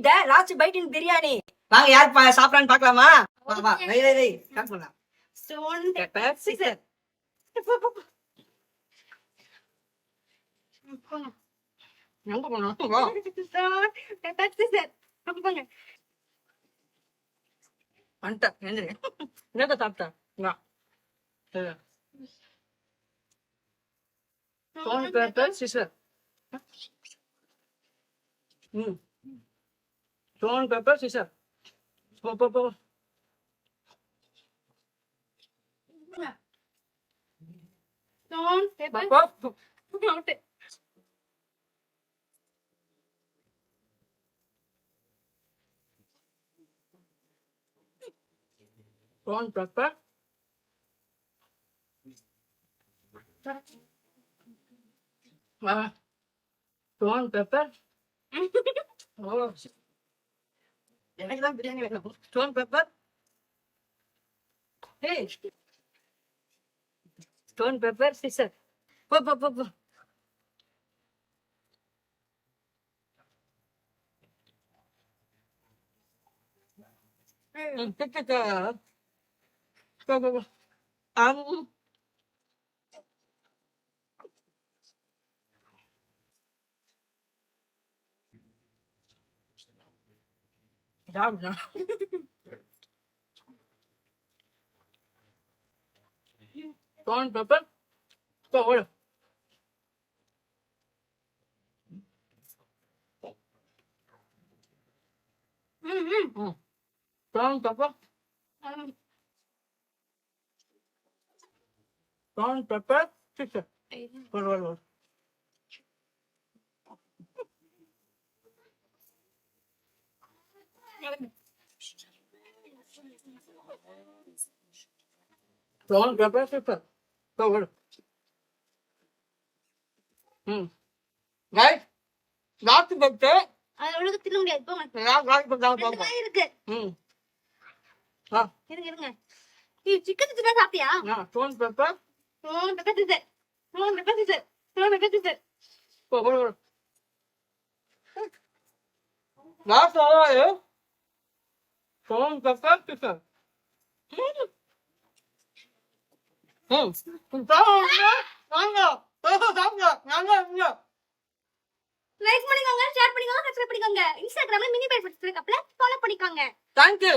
eat the last bite in biryani. வாங்க யார் சாப்பிடறான்னு பார்க்கலாமா? வா வா. வை. ஸ்டார்ட் பண்ணலாம். Stone, Pepper, scissor. எங்க போனோம்? வா. stone, pepper, scissor. போங்க. வந்துட்டேன். எந்திரி. என்னத்த சாப்பிட்ட? வா. சரி. Stone, pepper, scissor. Stone, pepper, scissor. போ. Stone, pepper. போ. Out. Stone, pepper. வா. Stone, pepper. ஓ. எனக்கு தான் பிரியாணி வேணும். Stone, pepper. Hey. Stone, pepper, scissor. போ. போ. சாப்பிட்டா. Stone, pepper. போ ஓடு. Stone, pepper. Stone, pepper, scissor. ஓடு. Stone, pepper, scissor. போ ஓடு. Guys, last bite. அது ஒழுங்கா தின்ன முடியாது. போங்க. last bite தான் ரெண்டு பாப்போம். வாய் இருக்கு. வா. இருங்க. நீ சிக்கன் சுத்தமா சாப்பிட்டியா? Stone, pepper. Stone, pepper, scissor. Stone, pepper, scissor. Stone, pepper, scissor. போ ஓடு. Last ஆளு. Stone, pepper, scissor. லைக் பண்ணிக்கோங்க, ஷேர் பண்ணிக்கோங்க, சப்ஸ்கிரைப் பண்ணிக்கோங்க. இன்ஸ்டாகிராம்ல மினி பை ஃபாலோ பண்ணிக்கோங்க. Thank you.